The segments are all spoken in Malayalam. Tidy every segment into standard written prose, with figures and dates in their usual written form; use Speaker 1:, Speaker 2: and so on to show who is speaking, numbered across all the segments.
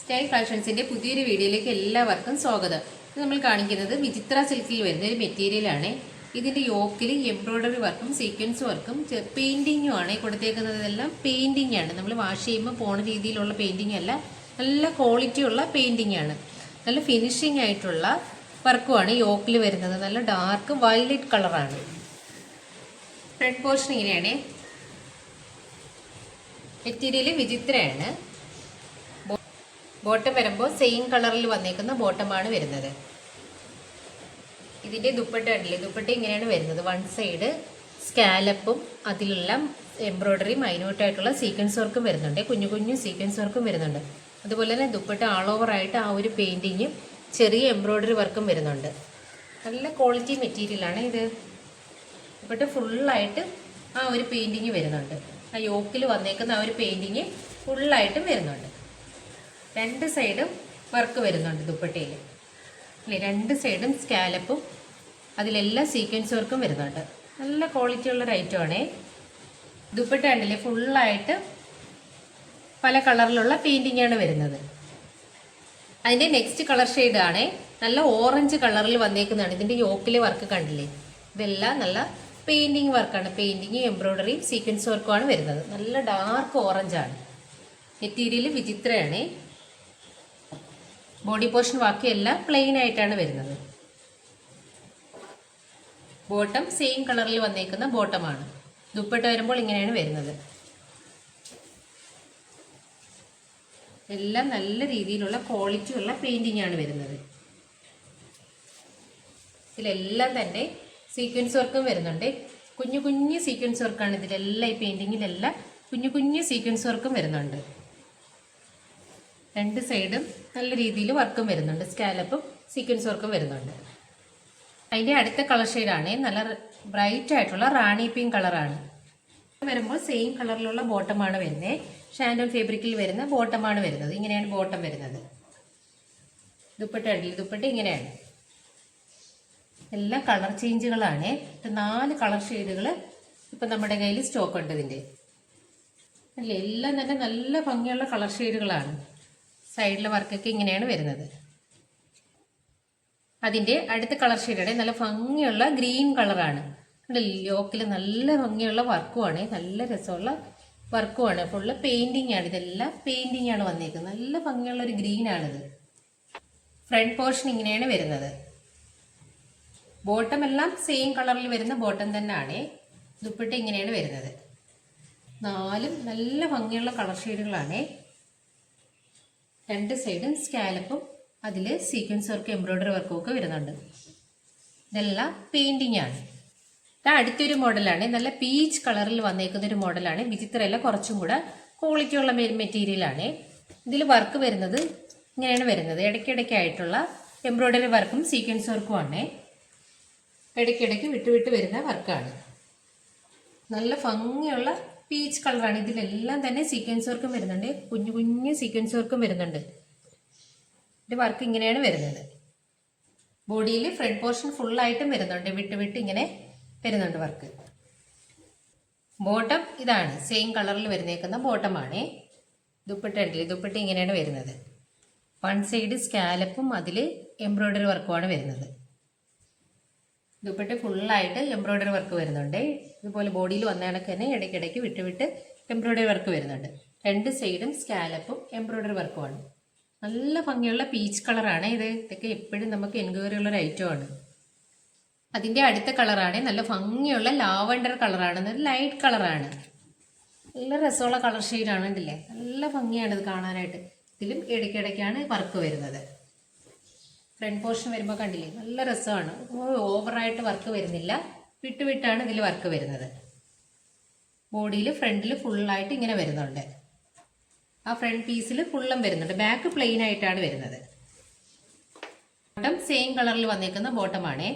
Speaker 1: സ്റ്റൈൽ കളക്ഷൻസിന്റെ പുതിയൊരു വീഡിയോയിലേക്ക് എല്ലാവർക്കും സ്വാഗതം. ഇത് നമ്മൾ കാണിക്കുന്നത് വിചിത്ര സിൽക്കിൽ വരുന്ന ഒരു മെറ്റീരിയലാണ്. ഇതിന്റെ യോക്കിൽ എംബ്രോയിഡറി വർക്കും സീക്വൻസ് വർക്കും പെയിന്റിങ്ങും ആണ് കൊടുത്തേക്കുന്നത്. ഇതെല്ലാം പെയിന്റിംഗ് ആണ്. നമ്മൾ വാഷ് ചെയ്യുമ്പോൾ പോണ രീതിയിലുള്ള പെയിന്റിംഗ് അല്ല, നല്ല ക്വാളിറ്റി ഉള്ള പെയിന്റിംഗ് ആണ്. നല്ല ഫിനിഷിംഗ് ആയിട്ടുള്ള വർക്കുമാണ് യോക്കിൽ വരുന്നത്. നല്ല ഡാർക്ക് വയലറ്റ് കളറാണ്. ഫ്രണ്ട് പോർഷൻ ഇങ്ങനെയാണ്. മെറ്റീരിയൽ വിചിത്രയാണ്. ബോട്ടം വരുമ്പോൾ സെയിം കളറിൽ വന്നേക്കുന്ന ബോട്ടമാണ് വരുന്നത്. ഇതിന്റെ ദുപ്പട്ട ഉണ്ടല്ലേ, ദുപ്പട്ട ഇങ്ങനെയാണ് വരുന്നത്. വൺ സൈഡ് സ്കാലപ്പും അതിലുള്ള എംബ്രോയിഡറി മൈന്യൂട്ടായിട്ടുള്ള സീക്വൻസ് വർക്കും വരുന്നുണ്ട്. കുഞ്ഞു കുഞ്ഞു സീക്വൻസ് വർക്കും വരുന്നുണ്ട്. അതുപോലെ തന്നെ ദുപ്പട്ട ആൾ ഓവർ ആയിട്ട് ആ ഒരു പെയിന്റിങ്ങും ചെറിയ എംബ്രോയിഡറി വർക്കും വരുന്നുണ്ട്. നല്ല ക്വാളിറ്റി മെറ്റീരിയലാണ് ഇത്. ദുപ്പട്ട ഫുള്ളായിട്ട് ആ ഒരു പെയിന്റിങ് വരുന്നുണ്ട്. ആ യോക്കിൽ വന്നേക്കുന്ന ആ ഒരു പെയിന്റിങ് ഫുള്ളായിട്ടും വരുന്നുണ്ട്. രണ്ട് സൈഡും വർക്ക് വരുന്നുണ്ട് ദുപ്പട്ടയിൽ അല്ലേ. രണ്ട് സൈഡും സ്കാലപ്പും അതിലെല്ലാം സീക്വൻസ് വർക്കും വരുന്നുണ്ട്. നല്ല ക്വാളിറ്റി ഉള്ളൊരു ഐറ്റമാണേ. ദുപ്പട്ട ഉണ്ടല്ലേ, ഫുള്ളായിട്ട് പല കളറിലുള്ള പെയിന്റിംഗ് ആണ് വരുന്നത്. അതിൻ്റെ നെക്സ്റ്റ് കളർ ഷെയ്ഡ് ആണേ, നല്ല ഓറഞ്ച് കളറിൽ വന്നേക്കുന്നതാണ്. ഇതിൻ്റെ യോക്കിലെ വർക്ക് കണ്ടില്ലേ, ഇതെല്ലാം നല്ല പെയിന്റിങ് വർക്കാണ്. പെയിന്റിങ് എംബ്രോയിഡറി സീക്വൻസ് വർക്കുമാണ് വരുന്നത്. നല്ല ഡാർക്ക് ഓറഞ്ചാണ്. മെറ്റീരിയൽ വിചിത്രയാണ്. ബോഡി പോർഷൻ ബാക്കിയെല്ലാം പ്ലെയിൻ ആയിട്ടാണ് വരുന്നത്. ബോട്ടം സെയിം കളറിൽ വന്നേക്കുന്ന ബോട്ടമാണ്. ദുപ്പട്ട വരുമ്പോൾ ഇങ്ങനെയാണ് വരുന്നത്. എല്ലാം നല്ല രീതിയിലുള്ള ക്വാളിറ്റി ഉള്ള പെയിന്റിംഗ് ആണ് വരുന്നത്. ഇതിലെല്ലാം തന്നെ സീക്വൻസ് വർക്കും വരുന്നുണ്ട്. കുഞ്ഞു കുഞ്ഞു സീക്വൻസ് വർക്കാണ് ഇതിലെല്ലാം. ഈ പെയിന്റിങ്ങിലെല്ലാം കുഞ്ഞു കുഞ്ഞു സീക്വൻസ് വർക്കും വരുന്നുണ്ട്. രണ്ട് സൈഡും നല്ല രീതിയിൽ വർക്കും വരുന്നുണ്ട്. സ്കാലപ്പും സീക്വൻസ് വർക്കും വരുന്നുണ്ട്. അതിൻ്റെ അടുത്ത കളർ ഷെയ്ഡാണ് നല്ല ബ്രൈറ്റ് ആയിട്ടുള്ള റാണി പിങ്ക് കളറാണ്. വരുമ്പോൾ സെയിം കളറിലുള്ള ബോട്ടമാണ് വരുന്നത്. ഷാൻഡോൺ ഫാബ്രിക്കിൽ വരുന്ന ബോട്ടമാണ് വരുന്നത്. ഇങ്ങനെയാണ് ബോട്ടം വരുന്നത്. ദുപ്പട്ട ഉണ്ടല്ലേ, ദുപ്പട്ട ഇങ്ങനെയാണ്. എല്ലാം കളർ ചേഞ്ചുകളാണ്. 4 കളർ ഷെയ്ഡുകൾ ഇപ്പം നമ്മുടെ കയ്യിൽ സ്റ്റോക്ക് ഉണ്ട് ഇതിൻ്റെ അല്ലേ. എല്ലാം തന്നെ നല്ല ഭംഗിയുള്ള കളർ ഷെയ്ഡുകളാണ്. സൈഡിലെ വർക്കൊക്കെ ഇങ്ങനെയാണ് വരുന്നത്. അതിൻ്റെ അടുത്ത കളർ ഷെയ്ഡാണ് നല്ല ഭംഗിയുള്ള ഗ്രീൻ കളറാണ്. യോക്കിൽ നല്ല ഭംഗിയുള്ള വർക്കുമാണ്. നല്ല രസമുള്ള വർക്കുമാണ്. ഫുള്ള് പെയിന്റിംഗ് ആണ്. ഇതെല്ലാം പെയിന്റിംഗ് ആണ് വന്നേക്കുന്നത്. നല്ല ഭംഗിയുള്ള ഒരു ഗ്രീൻ ആണിത്. ഫ്രണ്ട് പോർഷൻ ഇങ്ങനെയാണ് വരുന്നത്. ബോട്ടം എല്ലാം സെയിം കളറിൽ വരുന്ന ബോട്ടം തന്നെയാണ്. ദുപ്പട്ട ഇങ്ങനെയാണ് വരുന്നത്. 4 നല്ല ഭംഗിയുള്ള കളർ ഷെയ്ഡുകളാണ്. രണ്ട് സൈഡും സ്കാലപ്പും അതിൽ സീക്വൻസ് വർക്ക് എംബ്രോയിഡറി വർക്കും ഒക്കെ വരുന്നുണ്ട്. ഇതെല്ലാം പെയിന്റിംഗ് ആണ്. അടുത്തൊരു മോഡലാണ്. നല്ല പീച്ച് കളറിൽ വന്നേക്കുന്ന ഒരു മോഡലാണ്. വിചിത്രമല്ല, കുറച്ചും കൂടെ ക്വാളിറ്റി ഉള്ള മെറ്റീരിയലാണ്. ഇതിൽ വർക്ക് വരുന്നത് ഇങ്ങനെയാണ് വരുന്നത്. ഇടയ്ക്കിടയ്ക്കായിട്ടുള്ള എംബ്രോയിഡറി വർക്കും സീക്വൻസ് വർക്കും ആണ്. ഇടയ്ക്കിടയ്ക്ക് വിട്ടുവിട്ട് വരുന്ന വർക്കാണ്. നല്ല ഭംഗിയുള്ള പീച്ച് കളറാണ്. ഇതിലെല്ലാം തന്നെ സീക്വൻസ് വർക്കും വരുന്നുണ്ട്. കുഞ്ഞു കുഞ്ഞു സീക്വൻസ് വർക്കും വരുന്നുണ്ട്. ഇതിന്റെ വർക്ക് ഇങ്ങനെയാണ് വരുന്നത്. ബോഡിയിൽ ഫ്രണ്ട് പോർഷൻ ഫുള്ളായിട്ടും വരുന്നുണ്ട്. വിട്ട് വിട്ട് ഇങ്ങനെ വരുന്നുണ്ട് വർക്ക്. ബോട്ടം ഇതാണ്, സെയിം കളറിൽ വരുന്നേക്കുന്ന ബോട്ടമാണ്. ദുപ്പട്ട ഉണ്ടല്ലേ, ദുപ്പട്ട ഇങ്ങനെയാണ് വരുന്നത്. വൺ സൈഡ് സ്കാലപ്പും അതിൽ എംബ്രോയിഡറി വർക്കുമാണ് വരുന്നത്. ദുപ്പട്ട ഫുള്ളായിട്ട് എംബ്രോയിഡറി വർക്ക് വരുന്നുണ്ട്. ഇതുപോലെ ബോഡിയിൽ വന്ന കണക്ക് തന്നെ ഇടയ്ക്കിടയ്ക്ക് വിട്ട് എംബ്രോയിഡറി വർക്ക് വരുന്നുണ്ട്. രണ്ട് സൈഡും സ്കാലപ്പും എംബ്രോയിഡറി വർക്കുമാണ്. നല്ല ഭംഗിയുള്ള പീച്ച് കളറാണ് ഇത്. ഇതൊക്കെ എപ്പോഴും നമുക്ക് എൻക്വയറി ഉള്ളൊരു ഐറ്റമാണ്. അതിൻ്റെ അടുത്ത കളറാണ് നല്ല ഭംഗിയുള്ള ലാവണ്ടർ കളറാണ്. ലൈറ്റ് കളറാണ്. നല്ല രസമുള്ള കളർ ഷെയ്ഡാണ്. ഉണ്ടല്ലേ, നല്ല ഭംഗിയാണ് ഇത് കാണാനായിട്ട്. ഇതിലും ഇടയ്ക്കിടയ്ക്കാണ് വർക്ക് വരുന്നത്. ഫ്രണ്ട് പോർഷൻ വരുമ്പോൾ കണ്ടില്ലേ, നല്ല രസമാണ്. ഓവറായിട്ട് വർക്ക് വരുന്നില്ല, വിട്ടുവിട്ടാണ് ഇതിൽ വർക്ക് വരുന്നത്. ബോഡിയിൽ ഫ്രണ്ടിൽ ഫുള്ളായിട്ട് ഇങ്ങനെ വരുന്നുണ്ട്. ആ ഫ്രണ്ട് പീസിൽ ഫുള്ളും വരുന്നുണ്ട്. ബാക്ക് പ്ലെയിൻ ആയിട്ടാണ് വരുന്നത്. ബോട്ടം സെയിം കളറിൽ വന്നേക്കുന്ന ബോട്ടമാണ്.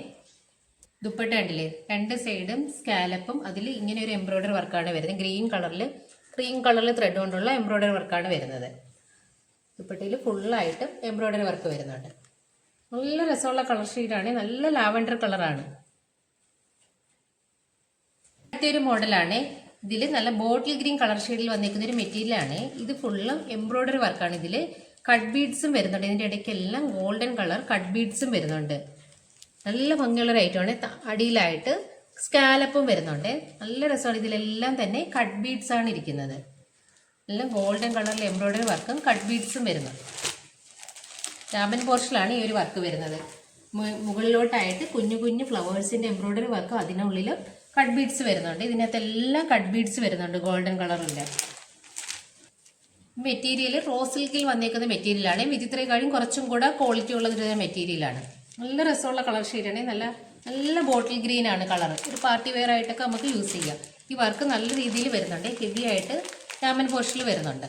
Speaker 1: ദുപ്പട്ട കണ്ടില്ലേ, രണ്ട് സൈഡും സ്കാലപ്പും അതിൽ ഇങ്ങനെ ഒരു എംബ്രോയിഡറി വർക്കാണ് വരുന്നത്. ഗ്രീൻ കളറിൽ ത്രെഡ് കൊണ്ടുള്ള എംബ്രോയിഡറി വർക്കാണ് വരുന്നത്. ദുപ്പട്ടയിൽ ഫുള്ളായിട്ടും എംബ്രോയിഡറി വർക്ക് വരുന്നുണ്ട്. നല്ല രസമുള്ള കളർ ഷെയ്ഡാണ്. നല്ല ലാവണ്ടർ കളറാണ്. അടുത്തൊരു മോഡലാണ്. ഇതിൽ നല്ല ബോട്ടിൽ ഗ്രീൻ കളർ ഷെയ്ഡിൽ വന്നിരിക്കുന്ന ഒരു മെറ്റീരിയലാണ്. ഇത് ഫുള്ളും എംബ്രോയിഡറി വർക്കാണ്. ഇതിൽ കട്ട് ബീഡ്സും വരുന്നുണ്ട്. ഇതിൻ്റെ ഇടയ്ക്കെല്ലാം ഗോൾഡൻ കളർ കട്ട് ബീഡ്സും വരുന്നുണ്ട്. നല്ല ഭംഗിയുള്ള ഒരു ഐറ്റമാണ്. അടിയിലായിട്ട് സ്കാലപ്പും വരുന്നുണ്ട്. നല്ല രസമാണ്. ഇതിലെല്ലാം തന്നെ കട്ട് ബീഡ്സ് ആണ് ഇരിക്കുന്നത്. എല്ലാം ഗോൾഡൻ കളറിൽ എംബ്രോയ്ഡറി വർക്കും കട്ട് ബീഡ്സും വരുന്നുണ്ട്. രാമൻ പോർഷനിലാണ് ഈ ഒരു വർക്ക് വരുന്നത്. മുകളിലോട്ടായിട്ട് കുഞ്ഞു കുഞ്ഞു ഫ്ലവേഴ്സിൻ്റെ എംബ്രോയ്ഡറി വർക്കും അതിനുള്ളിൽ കട്ട് ബീഡ്സ് വരുന്നുണ്ട്. ഇതിനകത്തെല്ലാം കട്ട് ബീഡ്സ് വരുന്നുണ്ട് ഗോൾഡൻ കളറിൻ്റെ. മെറ്റീരിയൽ റോസ് സിൽക്കിൽ വന്നേക്കുന്ന മെറ്റീരിയലാണ്. വിചിത്രയെക്കാളും കുറച്ചും കൂടെ ക്വാളിറ്റി ഉള്ളൊരു മെറ്റീരിയലാണ്. നല്ല രസമുള്ള കളർ ഷെയ്ഡാണ്. നല്ല ബോട്ടിൽ ഗ്രീൻ ആണ് കളർ. ഒരു പാർട്ടി വെയർ ആയിട്ടൊക്കെ നമുക്ക് യൂസ് ചെയ്യാം. ഈ വർക്ക് നല്ല രീതിയിൽ വരുന്നുണ്ട്. ഹെവി ആയിട്ട് രാമൻ പോർഷനിൽ വരുന്നുണ്ട്.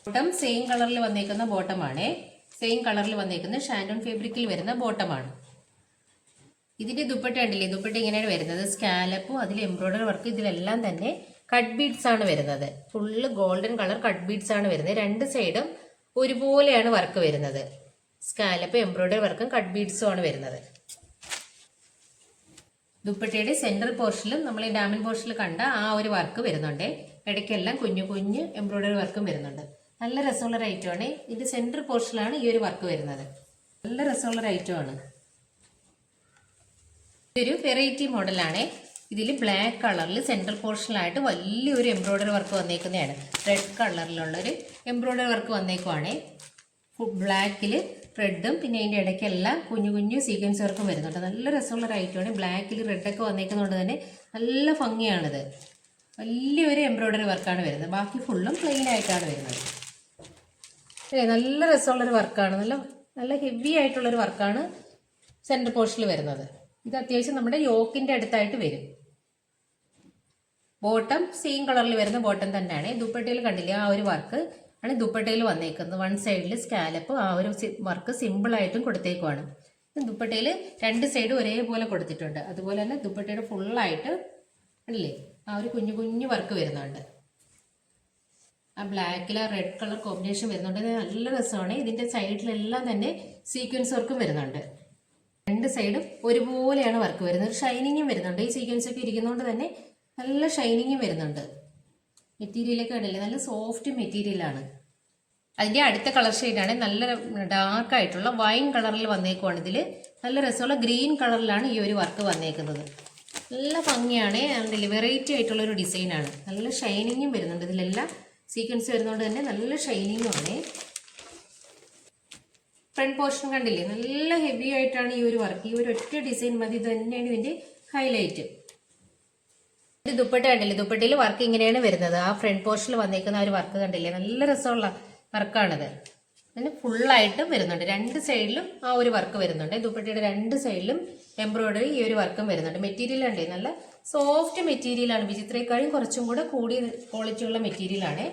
Speaker 1: ബോട്ടം സെയിം കളറിൽ വന്നേക്കുന്ന ബോട്ടമാണ്. സെയിം കളറിൽ വന്നേക്കുന്ന ഷാൻഡോൺ ഫാബ്രിക്കിൽ വരുന്ന ബോട്ടമാണ്. ഇതിന്റെ ദുപ്പട്ട ഉണ്ടല്ലേ, ദുപ്പട്ട ഇങ്ങനെയാണ് വരുന്നത്. സ്കാലപ്പും അതിൽ എംബ്രോയ്ഡറി വർക്ക്, ഇതിലെല്ലാം തന്നെ കട്ട് ബീഡ്സ് ആണ് വരുന്നത്. Full golden colour cut beads ആണ് വരുന്നത്. രണ്ട് സൈഡും ഒരുപോലെയാണ് വർക്ക് വരുന്നത്. സ്കാലപ്പ് എംബ്രോയ്ഡറി വർക്കും കട്ട് ബീഡ്സും ആണ് വരുന്നത്. ദുപ്പട്ടയുടെ സെൻട്രൽ പോർഷനിലും നമ്മൾ ഈ ഡാമൻ പോർഷനിൽ കണ്ട ആ ഒരു വർക്ക് വരുന്നുണ്ട്. ഇടയ്ക്കെല്ലാം കുഞ്ഞു കുഞ്ഞു എംബ്രോയ്ഡറി വർക്കും വരുന്നുണ്ട്. നല്ല രസമുള്ള ഒരു ഐറ്റമാണ്. ഇതിന്റെ സെൻട്രൽ പോർഷനിലാണ് ഈ ഒരു വർക്ക് വരുന്നത്. നല്ല രസമുള്ള ഒരു ഐറ്റമാണ്. ഇതൊരു വെറൈറ്റി മോഡലാണ്. ഇതിൽ ബ്ലാക്ക് കളറിൽ സെൻട്രൽ പോർഷനിലായിട്ട് വലിയൊരു എംബ്രോയ്ഡറി വർക്ക് വന്നേക്കുന്നതാണ്. റെഡ് കളറിലുള്ളൊരു എംബ്രോയ്ഡറി വർക്ക് വന്നേക്കുവാണ്. ബ്ലാക്കിൽ റെഡും പിന്നെ അതിൻ്റെ ഇടയ്ക്കെല്ലാം കുഞ്ഞു കുഞ്ഞു സീക്വൻസ് വർക്കും വരുന്നുണ്ട്. നല്ല രസമുള്ള ഒരു ഐറ്റമാണ്. ബ്ലാക്കിൽ റെഡൊക്കെ വന്നേക്കുന്നതുകൊണ്ട് തന്നെ നല്ല ഭംഗിയാണിത്. വലിയൊരു എംബ്രോയ്ഡറി വർക്കാണ് വരുന്നത്. ബാക്കി ഫുള്ളും പ്ലെയിൻ ആയിട്ടാണ് വരുന്നത്. നല്ല രസമുള്ളൊരു വർക്കാണ്. നല്ല ഹെവി ആയിട്ടുള്ളൊരു വർക്കാണ് സെൻട്രൽ പോർഷനിൽ വരുന്നത്. ഇത് അത്യാവശ്യം നമ്മുടെ യോക്കിന്റെ അടുത്തായിട്ട് വരും. ബോട്ടം സെയിം കളറിൽ വരുന്ന ബോട്ടം തന്നെയാണ്. ദുപ്പട്ടയിൽ കണ്ടില്ലേ ആ ഒരു വർക്ക് ആണ് ദുപ്പട്ടയിൽ വന്നേക്കുന്നത്. വൺ സൈഡിൽ സ്കാലപ്പ് ആ ഒരു വർക്ക് സിമ്പിൾ ആയിട്ടും കൊടുത്തേക്കുവാണ്. ദുപ്പട്ടയിൽ രണ്ട് സൈഡും ഒരേപോലെ കൊടുത്തിട്ടുണ്ട്. അതുപോലെ തന്നെ ദുപ്പട്ടയുടെ ഫുള്ളായിട്ട് അല്ലേ ആ ഒരു കുഞ്ഞു കുഞ്ഞു വർക്ക് വരുന്നുണ്ട്. ആ ബ്ലാക്കിൽ ആ റെഡ് കളർ കോമ്പിനേഷൻ വരുന്നുണ്ട്. നല്ല രസമാണ്. ഇതിന്റെ സൈഡിലെല്ലാം തന്നെ സീക്വൻസ് വർക്കും വരുന്നുണ്ട്. രണ്ട് സൈഡും ഒരുപോലെയാണ് വർക്ക് വരുന്നത്. ഷൈനിങ്ങും വരുന്നുണ്ട്. ഈ സീക്വൻസ് ഒക്കെ ഇരിക്കുന്നതുകൊണ്ട് തന്നെ നല്ല ഷൈനിങ്ങും വരുന്നുണ്ട്. മെറ്റീരിയലൊക്കെ കണ്ടില്ലേ, നല്ല സോഫ്റ്റ് മെറ്റീരിയലാണ്. അതിന്റെ അടുത്ത കളർ ഷെയ്ഡാണ് നല്ല ഡാർക്ക് ആയിട്ടുള്ള വൈൻ കളറിൽ വന്നേക്കുവാണ്. ഇതിൽ നല്ല രസമുള്ള ഗ്രീൻ കളറിലാണ് ഈ ഒരു വർക്ക് വന്നേക്കുന്നത്. നല്ല ഭംഗിയാണ്. അതിൽ വെറൈറ്റി ആയിട്ടുള്ള ഒരു ഡിസൈനാണ്. നല്ല ഷൈനിങ്ങും വരുന്നുണ്ട്. ഇതിലെല്ലാം സീക്വൻസ് വരുന്നതുകൊണ്ട് തന്നെ നല്ല ഷൈനിങ്ങും ആണ്. ഫ്രണ്ട് പോർഷൻ കണ്ടില്ലേ, നല്ല ഹെവി ആയിട്ടാണ് ഈ ഒരു വർക്ക്. ഈ ഒരു ഒറ്റ ഡിസൈൻ മതി. ഇത് തന്നെയാണ് ഇതിന്റെ ഹൈലൈറ്റ്. ഇത് ദുപ്പട്ട കണ്ടില്ലേ, ദുപ്പട്ടയിൽ വർക്ക് ഇങ്ങനെയാണ് വരുന്നത്. ആ ഫ്രണ്ട് പോർഷനിൽ വന്നേക്കുന്ന ആ ഒരു വർക്ക് കണ്ടില്ലേ, നല്ല രസമുള്ള വർക്കാണിത്. അതിന് ഫുള്ളായിട്ടും വരുന്നുണ്ട്. രണ്ട് സൈഡിലും ആ ഒരു വർക്ക് വരുന്നുണ്ട്. ദുപ്പട്ടയുടെ രണ്ട് സൈഡിലും എംബ്രോയ്ഡറി ഈ ഒരു വർക്കും വരുന്നുണ്ട്. മെറ്റീരിയൽ ഉണ്ട്, നല്ല സോഫ്റ്റ് മെറ്റീരിയലാണ്. വിചിത്രയെക്കാളും കുറച്ചും കൂടെ കൂടിയ ക്വാളിറ്റി ഉള്ള മെറ്റീരിയലാണ്.